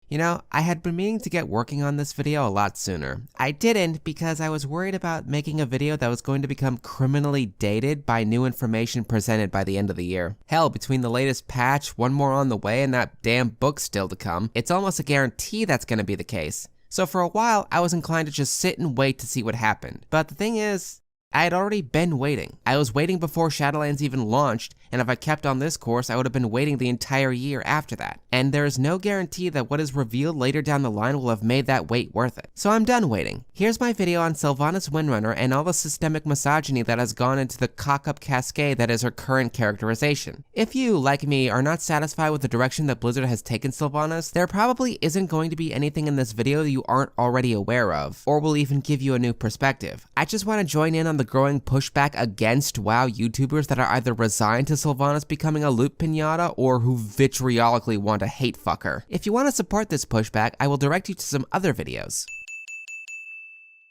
You know, I had been meaning to get working on this video a lot sooner. I didn't because I was worried about making a video that was going to become criminally dated by new information presented by the end of the year. Hell, between the latest patch, one more on the way, and that damn book still to come, it's almost a guarantee that's gonna be the case. So for a while, I was inclined to just sit and wait to see what happened. But the thing is, I had already been waiting. I was waiting before Shadowlands even launched, and if I kept on this course, I would have been waiting the entire year after that. And there is no guarantee that what is revealed later down the line will have made that wait worth it. So I'm done waiting. Here's my video on Sylvanas Windrunner and all the systemic misogyny that has gone into the cock-up cascade that is her current characterization. If you, like me, are not satisfied with the direction that Blizzard has taken Sylvanas, there probably isn't going to be anything in this video that you aren't already aware of, or will even give you a new perspective. I just want to join in on the growing pushback against WoW YouTubers that are either resigned to Sylvanas becoming a loot pinata or who vitriolically want to hate fuck her. If you want to support this pushback, I will direct you to some other videos.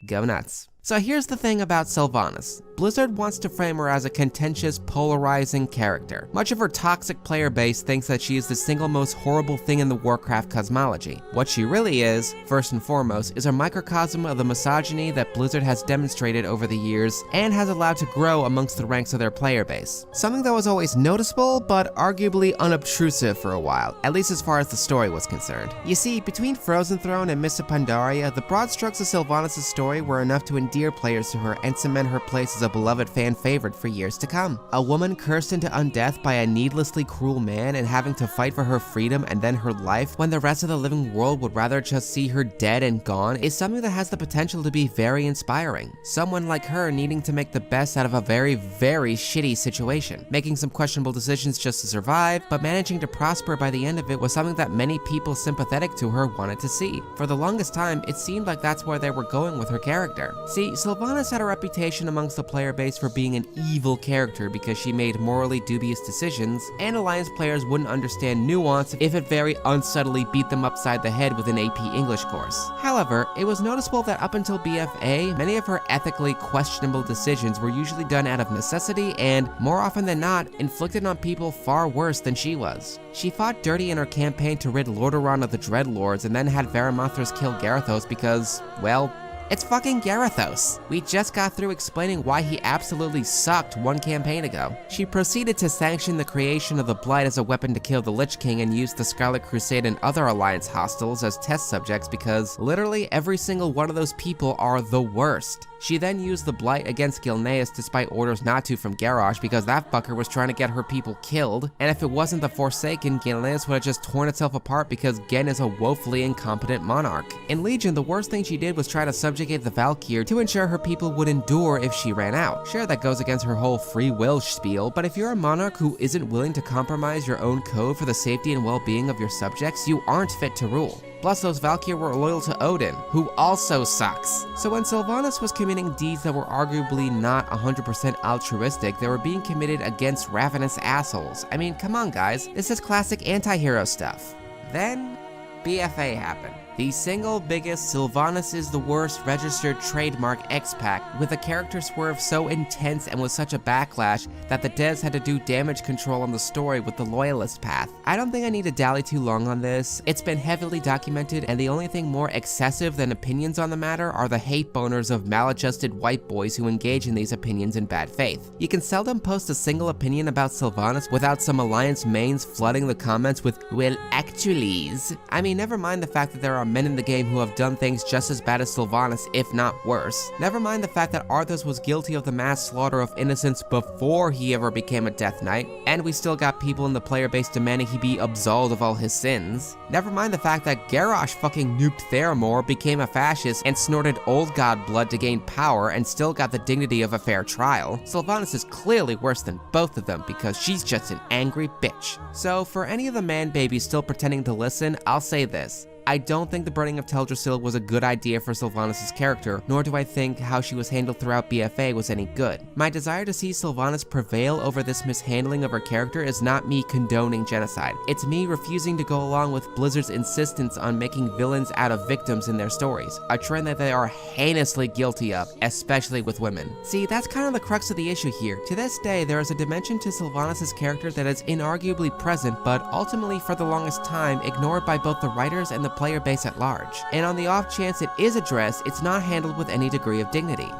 Go nuts. So here's the thing about Sylvanas. Blizzard wants to frame her as a contentious, polarizing character. Much of her toxic player base thinks that she is the single most horrible thing in the Warcraft cosmology. What she really is, first and foremost, is a microcosm of the misogyny that Blizzard has demonstrated over the years and has allowed to grow amongst the ranks of their player base. Something that was always noticeable, but arguably unobtrusive for a while, at least as far as the story was concerned. You see, between Frozen Throne and Mists of Pandaria, the broad strokes of Sylvanas' story were enough to endear players to her and cement her place as a beloved fan favorite for years to come. A woman cursed into undeath by a needlessly cruel man and having to fight for her freedom and then her life when the rest of the living world would rather just see her dead and gone is something that has the potential to be very inspiring. Someone like her needing to make the best out of a very, very shitty situation, making some questionable decisions just to survive, but managing to prosper by the end of it was something that many people sympathetic to her wanted to see. For the longest time, it seemed like that's where they were going with her character. See, Sylvanas had a reputation amongst the player base for being an evil character because she made morally dubious decisions, and Alliance players wouldn't understand nuance if it very unsubtly beat them upside the head with an AP English course. However, it was noticeable that up until BFA, many of her ethically questionable decisions were usually done out of necessity and, more often than not, inflicted on people far worse than she was. She fought dirty in her campaign to rid Lordaeron of the Dreadlords and then had Varimathras kill Garithos because, well, it's fucking Garithos. We just got through explaining why he absolutely sucked one campaign ago. She proceeded to sanction the creation of the Blight as a weapon to kill the Lich King and used the Scarlet Crusade and other Alliance hostiles as test subjects because literally every single one of those people are the worst. She then used the Blight against Gilneas despite orders not to from Garrosh because that fucker was trying to get her people killed, and if it wasn't the Forsaken, Gilneas would have just torn itself apart because Gen is a woefully incompetent monarch. In Legion, the worst thing she did was try to subjugate the Valkyr to ensure her people would endure if she ran out. Sure, that goes against her whole free will spiel, but if you're a monarch who isn't willing to compromise your own code for the safety and well-being of your subjects, you aren't fit to rule. Plus, those Valkyr were loyal to Odin, who also sucks. So when Sylvanas was committing deeds that were arguably not 100% altruistic, they were being committed against ravenous assholes. I mean, come on guys, this is classic anti-hero stuff. Then, BFA happened. The single biggest Sylvanas is the worst registered trademark X-Pack, with a character swerve so intense and with such a backlash that the devs had to do damage control on the story with the loyalist path. I don't think I need to dally too long on this. It's been heavily documented, and the only thing more excessive than opinions on the matter are the hate boners of maladjusted white boys who engage in these opinions in bad faith. You can seldom post a single opinion about Sylvanas without some Alliance mains flooding the comments with, well, actuallys. I mean, never mind the fact that there are men in the game who have done things just as bad as Sylvanas, if not worse. Never mind the fact that Arthas was guilty of the mass slaughter of innocents before he ever became a Death Knight, and we still got people in the player base demanding he be absolved of all his sins. Never mind the fact that Garrosh fucking nuked Theramore, became a fascist, and snorted old god blood to gain power and still got the dignity of a fair trial. Sylvanas is clearly worse than both of them because she's just an angry bitch. So for any of the man babies still pretending to listen, I'll say this. I don't think the burning of Teldrassil was a good idea for Sylvanas' character, nor do I think how she was handled throughout BFA was any good. My desire to see Sylvanas prevail over this mishandling of her character is not me condoning genocide. It's me refusing to go along with Blizzard's insistence on making villains out of victims in their stories, a trend that they are heinously guilty of, especially with women. See, that's kind of the crux of the issue here. To this day, there is a dimension to Sylvanas' character that is inarguably present, but ultimately for the longest time ignored by both the writers and the player base at large. And on the off chance it is addressed, it's not handled with any degree of dignity.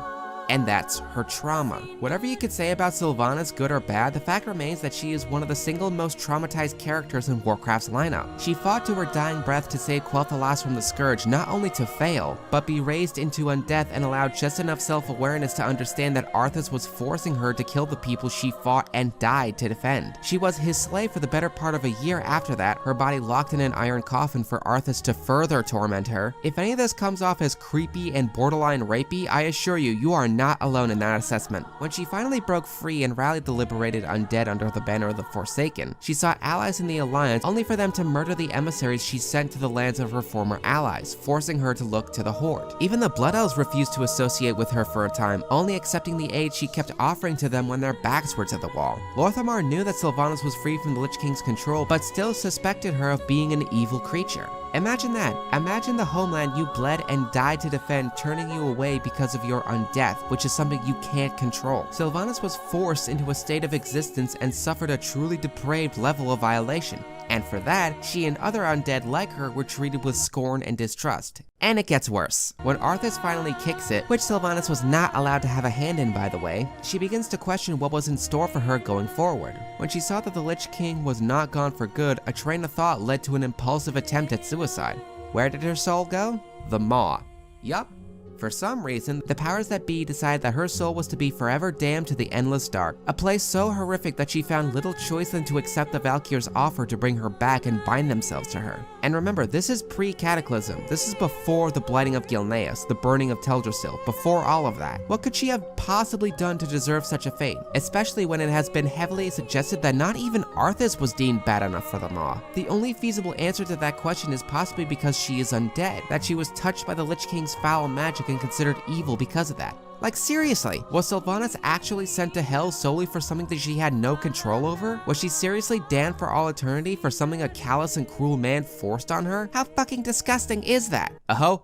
And that's her trauma. Whatever you could say about Sylvanas, good or bad, the fact remains that she is one of the single most traumatized characters in Warcraft's lineup. She fought to her dying breath to save Quel'Thalas from the Scourge, not only to fail, but be raised into undeath and allowed just enough self-awareness to understand that Arthas was forcing her to kill the people she fought and died to defend. She was his slave for the better part of a year after that, her body locked in an iron coffin for Arthas to further torment her. If any of this comes off as creepy and borderline rapey, I assure you, you are not alone in that assessment. When she finally broke free and rallied the liberated undead under the banner of the Forsaken, she sought allies in the Alliance only for them to murder the emissaries she sent to the lands of her former allies, forcing her to look to the Horde. Even the Blood Elves refused to associate with her for a time, only accepting the aid she kept offering to them when their backs were to the wall. Lor'themar knew that Sylvanas was free from the Lich King's control, but still suspected her of being an evil creature. Imagine that. Imagine the homeland you bled and died to defend turning you away because of your undeath, which is something you can't control. Sylvanas was forced into a state of existence and suffered a truly depraved level of violation. And for that, she and other undead like her were treated with scorn and distrust. And it gets worse. When Arthas finally kicks it, which Sylvanas was not allowed to have a hand in by the way, she begins to question what was in store for her going forward. When she saw that the Lich King was not gone for good, a train of thought led to an impulsive attempt at suicide. Where did her soul go? The Maw. Yup. For some reason, the powers that be decided that her soul was to be forever damned to the endless dark, a place so horrific that she found little choice than to accept the Valkyr's offer to bring her back and bind themselves to her. And remember, this is pre-Cataclysm. This is before the blighting of Gilneas, the burning of Teldrassil, before all of that. What could she have possibly done to deserve such a fate? Especially when it has been heavily suggested that not even Arthas was deemed bad enough for the Maw. The only feasible answer to that question is possibly because she is undead, that she was touched by the Lich King's foul magic and considered evil because of that. Like seriously, was Sylvanas actually sent to hell solely for something that she had no control over? Was she seriously damned for all eternity for something a callous and cruel man forced on her? How fucking disgusting is that? Oh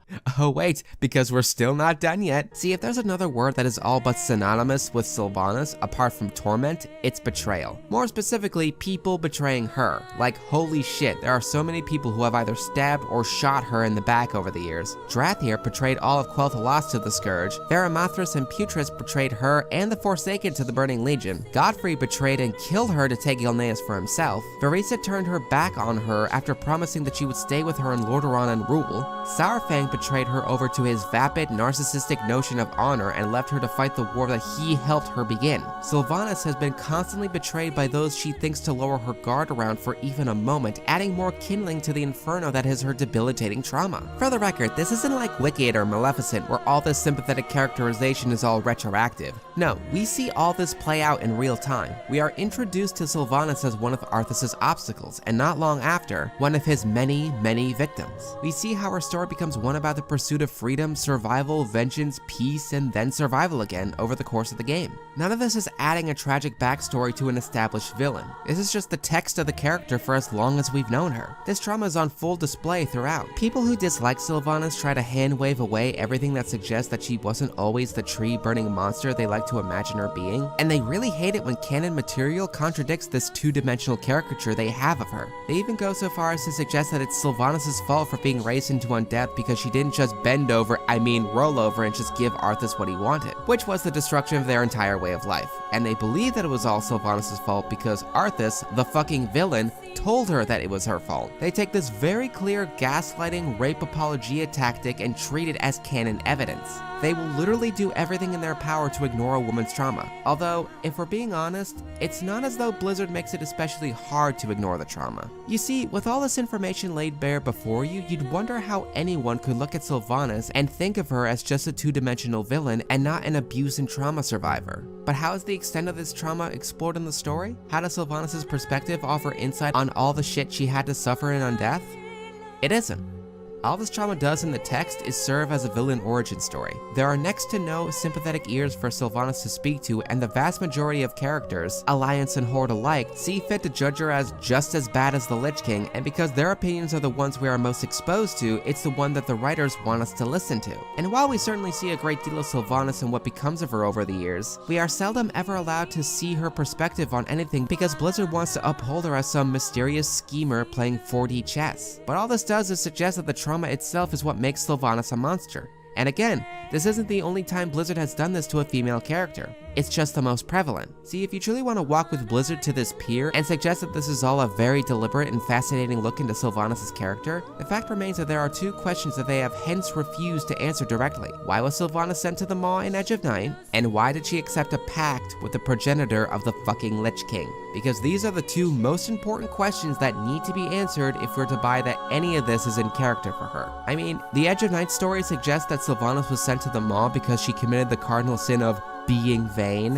wait, because we're still not done yet. See, if there's another word that is all but synonymous with Sylvanas, apart from torment, it's betrayal. More specifically, people betraying her. Like holy shit, there are so many people who have either stabbed or shot her in the back over the years. Drathir betrayed all of Quel'Thalas to the Scourge. Varamathras and Putris betrayed her and the Forsaken to the Burning Legion. Godfrey betrayed and killed her to take Gilneas for himself. Varisa turned her back on her after promising that she would stay with her in Lordaeron and rule. Saurfang betrayed her over to his vapid, narcissistic notion of honor and left her to fight the war that he helped her begin. Sylvanas has been constantly betrayed by those she thinks to lower her guard around for even a moment, adding more kindling to the inferno that is her debilitating trauma. For the record, this isn't like Wicked or Maleficent where all this sympathetic characterization is all retroactive. No, we see all this play out in real time. We are introduced to Sylvanas as one of Arthas' obstacles, and not long after, one of his many, many victims. We see how her story becomes one about the pursuit of freedom, survival, vengeance, peace, and then survival again over the course of the game. None of this is adding a tragic backstory to an established villain. This is just the text of the character for as long as we've known her. This trauma is on full display throughout. People who dislike Sylvanas try to hand wave away everything that suggests that she wasn't always the tree-burning monster they like to imagine her being, and they really hate it when canon material contradicts this two-dimensional caricature they have of her. They even go so far as to suggest that it's Sylvanas' fault for being raised into undeath because she didn't just roll over and just give Arthas what he wanted, which was the destruction of their entire way of life. And they believe that it was all Sylvanas' fault because Arthas, the fucking villain, told her that it was her fault. They take this very clear gaslighting, rape apologia tactic and treat it as canon evidence. They will literally do everything in their power to ignore a woman's trauma. Although, if we're being honest, it's not as though Blizzard makes it especially hard to ignore the trauma. You see, with all this information laid bare before you, you'd wonder how anyone could look at Sylvanas and think of her as just a two-dimensional villain and not an abuse and trauma survivor. But how is the extent of this trauma explored in the story? How does Sylvanas' perspective offer insight on all the shit she had to suffer in undeath? It isn't. All this trauma does in the text is serve as a villain origin story. There are next to no sympathetic ears for Sylvanas to speak to, and the vast majority of characters, Alliance and Horde alike, see fit to judge her as just as bad as the Lich King, and because their opinions are the ones we are most exposed to, it's the one that the writers want us to listen to. And while we certainly see a great deal of Sylvanas and what becomes of her over the years, we are seldom ever allowed to see her perspective on anything because Blizzard wants to uphold her as some mysterious schemer playing 4D chess. But all this does is suggest that the trauma itself is what makes Sylvanas a monster. And again, this isn't the only time Blizzard has done this to a female character. It's just the most prevalent. See, if you truly want to walk with Blizzard to this pier and suggest that this is all a very deliberate and fascinating look into Sylvanas' character, the fact remains that there are two questions that they have hence refused to answer directly. Why was Sylvanas sent to the Maw in Edge of Night? And why did she accept a pact with the progenitor of the fucking Lich King? Because these are the two most important questions that need to be answered if we're to buy that any of this is in character for her. I mean, the Edge of Night story suggests that Sylvanas was sent to the Maw because she committed the cardinal sin of being vain,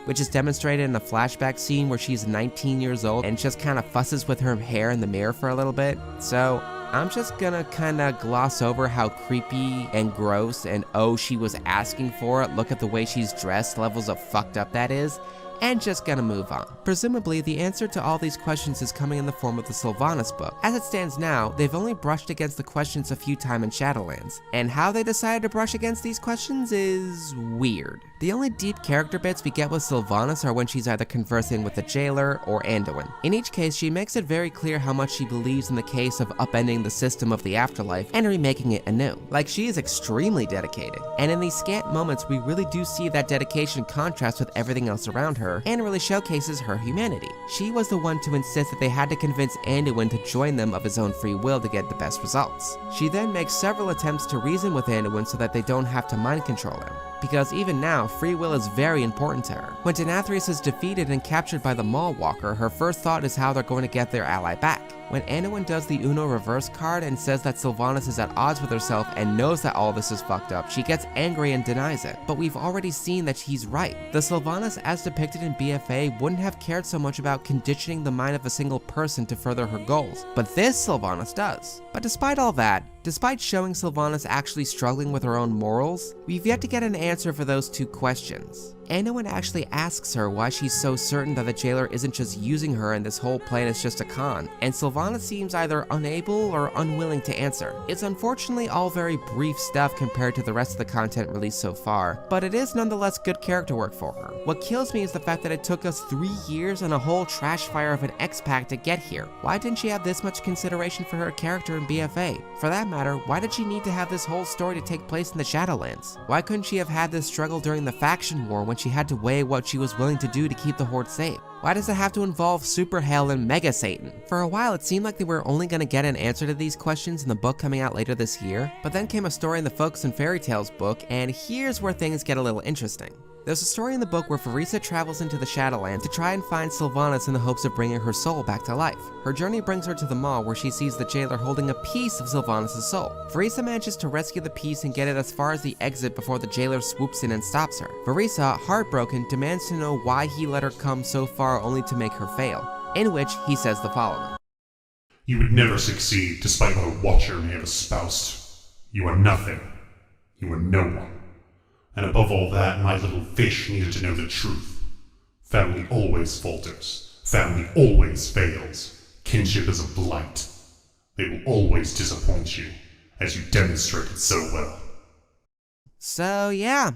which is demonstrated in a flashback scene where she's 19 years old and just kind of fusses with her hair in the mirror for a little bit. So I'm just gonna kind of gloss over how creepy and gross and oh she was asking for it, look at the way she's dressed, levels of fucked up that is, and just gonna move on. Presumably, the answer to all these questions is coming in the form of the Sylvanas book. As it stands now, they've only brushed against the questions a few times in Shadowlands, and how they decided to brush against these questions is weird. The only deep character bits we get with Sylvanas are when she's either conversing with the jailer or Anduin. In each case, she makes it very clear how much she believes in the case of upending the system of the afterlife and remaking it anew. Like, she is extremely dedicated, and in these scant moments, we really do see that dedication contrast with everything else around her, and really showcases her humanity. She was the one to insist that they had to convince Anduin to join them of his own free will to get the best results. She then makes several attempts to reason with Anduin so that they don't have to mind control him, because even now, free will is very important to her. When Denathrius is defeated and captured by the Maw Walker, her first thought is how they're going to get their ally back. When Anduin does the Uno reverse card and says that Sylvanas is at odds with herself and knows that all this is fucked up, she gets angry and denies it. But we've already seen that he's right. The Sylvanas as depicted in BFA wouldn't have cared so much about conditioning the mind of a single person to further her goals, but this Sylvanas does. But despite all that, despite showing Sylvanas actually struggling with her own morals, we've yet to get an answer for those two questions. Anduin actually asks her why she's so certain that the jailer isn't just using her and this whole plan is just a con, and Sylvanas seems either unable or unwilling to answer. It's unfortunately all very brief stuff compared to the rest of the content released so far, but it is nonetheless good character work for her. What kills me is the fact that it took us 3 years and a whole trash fire of an X-Pack to get here. Why didn't she have this much consideration for her character in BFA? For that matter, why did she need to have this whole story to take place in the Shadowlands? Why couldn't she have had this struggle during the faction war when she had to weigh what she was willing to do to keep the Horde safe? Why does it have to involve Super Hell and Mega Satan? For a while, it seemed like they were only going to get an answer to these questions in the book coming out later this year, but then came a story in the Folks and Fairy Tales book, and here's where things get a little interesting. There's a story in the book where Farisa travels into the Shadowlands to try and find Sylvanas in the hopes of bringing her soul back to life. Her journey brings her to the Maw, where she sees the jailer holding a piece of Sylvanas' soul. Farisa manages to rescue the piece and get it as far as the exit before the jailer swoops in and stops her. Farisa, heartbroken, demands to know why he let her come so far only to make her fail, in which he says the following. You would never succeed despite what a watcher may have espoused. You are nothing. You are no one. And above all that, my little fish needed to know the truth. Family always falters. Family always fails. Kinship is a blight. They will always disappoint you, as you demonstrated so well. So yeah,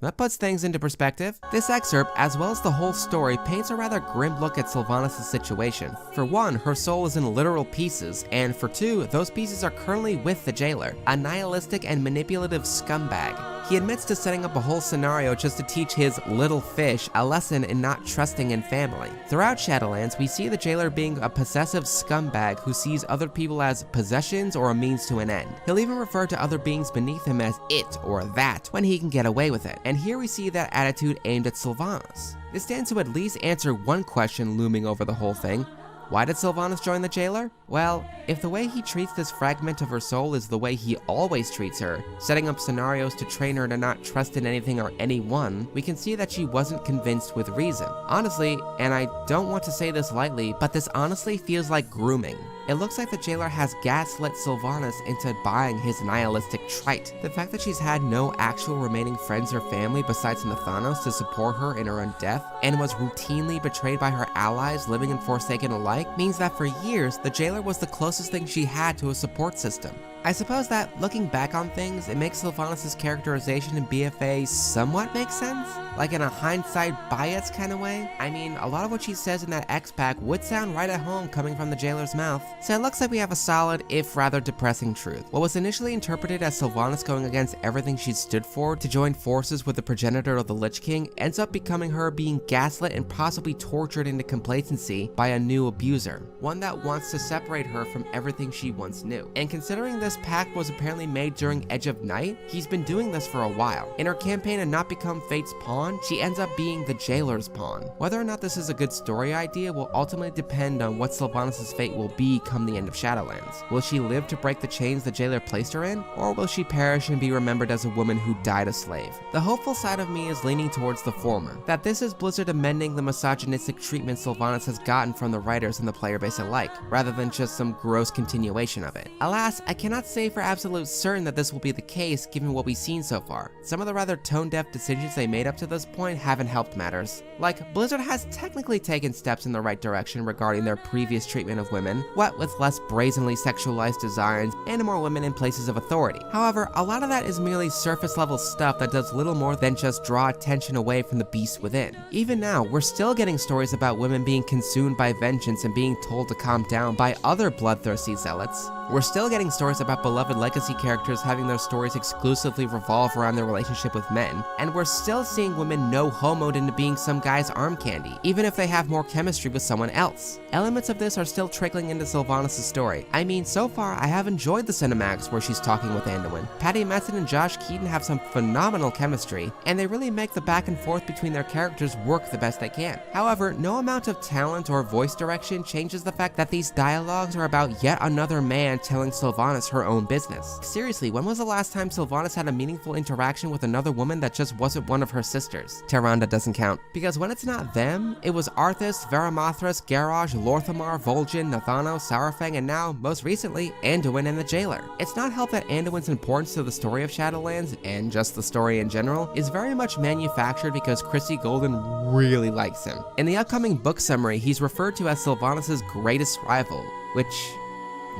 that puts things into perspective. This excerpt, as well as the whole story, paints a rather grim look at Sylvanas' situation. For one, her soul is in literal pieces, and for two, those pieces are currently with the jailer, a nihilistic and manipulative scumbag. He admits to setting up a whole scenario just to teach his little fish a lesson in not trusting in family. Throughout Shadowlands, we see the jailer being a possessive scumbag who sees other people as possessions or a means to an end. He'll even refer to other beings beneath him as it or that when he can get away with it. And here we see that attitude aimed at Sylvanas. This stands to at least answer one question looming over the whole thing. Why did Sylvanas join the jailer? Well, if the way he treats this fragment of her soul is the way he always treats her, setting up scenarios to train her to not trust in anything or anyone, we can see that she wasn't convinced with reason. Honestly, and I don't want to say this lightly, but this honestly feels like grooming. it looks like the jailer has gaslit Sylvanas into buying his nihilistic trait. The fact that she's had no actual remaining friends or family besides Nathanos to support her in her own death, and was routinely betrayed by her allies, living and forsaken alike, means that for years, the jailer was the closest thing she had to a support system. I suppose that, looking back on things, it makes Sylvanas' characterization in BFA somewhat make sense? Like in a hindsight bias kind of way? I mean, a lot of what she says in that X-Pack would sound right at home coming from the jailer's mouth. So it looks like we have a solid, if rather depressing truth. What was initially interpreted as Sylvanas going against everything she stood for to join forces with the progenitor of the Lich King ends up becoming her being gaslit and possibly tortured into complacency by a new abuser. One that wants to separate her from everything she once knew. And considering this pact was apparently made during Edge of Night, he's been doing this for a while. In her campaign to not become Fate's pawn, she ends up being the jailer's pawn. Whether or not this is a good story idea will ultimately depend on what Sylvanas' fate will be come the end of Shadowlands. Will she live to break the chains the jailer placed her in, or will she perish and be remembered as a woman who died a slave? The hopeful side of me is leaning towards the former, that this is Blizzard amending the misogynistic treatment Sylvanas has gotten from the writers and the player base alike, rather than just some gross continuation of it. Alas, I cannot say for absolute certain that this will be the case given what we've seen so far. Some of the rather tone-deaf decisions they made up to this point haven't helped matters. Like, Blizzard has technically taken steps in the right direction regarding their previous treatment of women, what with less brazenly sexualized designs and more women in places of authority. However, a lot of that is merely surface-level stuff that does little more than just draw attention away from the beast within. Even now, we're still getting stories about women being consumed by vengeance and being told to calm down by other bloodthirsty zealots. We're still getting stories about beloved legacy characters having their stories exclusively revolve around their relationship with men, and we're still seeing women no-homoed into being some guy's arm candy, even if they have more chemistry with someone else. Elements of this are still trickling into Sylvanas' story. I mean, so far, I have enjoyed the cinematics where she's talking with Anduin. Patty Method and Josh Keaton have some phenomenal chemistry, and they really make the back and forth between their characters work the best they can. However, no amount of talent or voice direction changes the fact that these dialogues are about yet another man telling Sylvanas her own business. Seriously, when was the last time Sylvanas had a meaningful interaction with another woman that just wasn't one of her sisters? Tyrande doesn't count. Because when it's not them, it was Arthas, Varamothras, Garrosh, Lorthamar, Vol'jin, Nathanos, Saurfang, and now, most recently, Anduin and the Jailer. It's not helped that Anduin's importance to the story of Shadowlands, and just the story in general, is very much manufactured because Chrissy Golden really likes him. In the upcoming book summary, he's referred to as Sylvanas' greatest rival, which,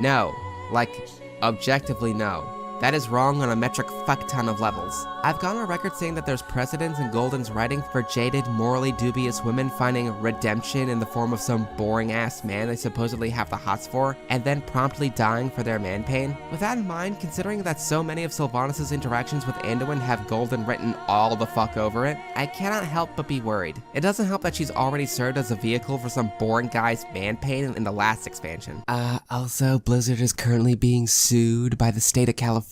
no. Like, objectively no. That is wrong on a metric fuck ton of levels. I've gone on record saying that there's precedence in Golden's writing for jaded, morally dubious women finding redemption in the form of some boring-ass man they supposedly have the hots for, and then promptly dying for their man pain. With that in mind, considering that so many of Sylvanas' interactions with Anduin have Golden written all the fuck over it, I cannot help but be worried. It doesn't help that she's already served as a vehicle for some boring guy's man pain in the last expansion. Also, Blizzard is currently being sued by the state of California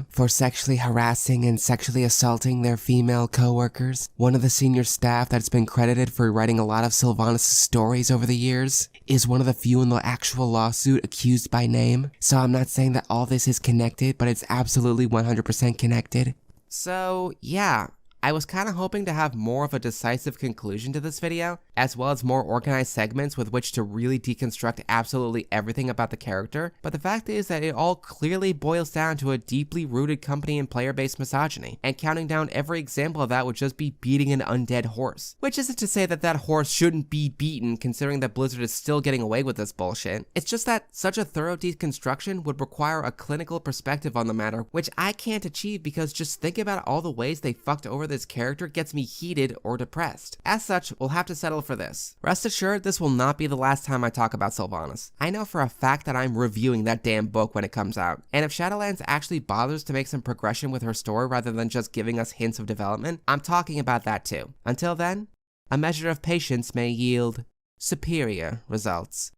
for sexually harassing and sexually assaulting their female co-workers. One of the senior staff that's been credited for writing a lot of Sylvanas' stories over the years is one of the few in the actual lawsuit accused by name. So I'm not saying that all this is connected, but it's absolutely 100% connected. So yeah, I was kind of hoping to have more of a decisive conclusion to this video, as well as more organized segments with which to really deconstruct absolutely everything about the character, but the fact is that it all clearly boils down to a deeply rooted company and player-based misogyny, and counting down every example of that would just be beating an undead horse. Which isn't to say that that horse shouldn't be beaten considering that Blizzard is still getting away with this bullshit. It's just that such a thorough deconstruction would require a clinical perspective on the matter, which I can't achieve because just think about all the ways they fucked over this character gets me heated or depressed. As such, we'll have to settle for this. Rest assured, this will not be the last time I talk about Sylvanas. I know for a fact that I'm reviewing that damn book when it comes out, and if Shadowlands actually bothers to make some progression with her story rather than just giving us hints of development, I'm talking about that too. Until then, a measure of patience may yield superior results.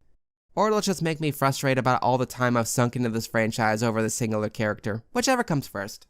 Or it'll just make me frustrated about all the time I've sunk into this franchise over this singular character, whichever comes first.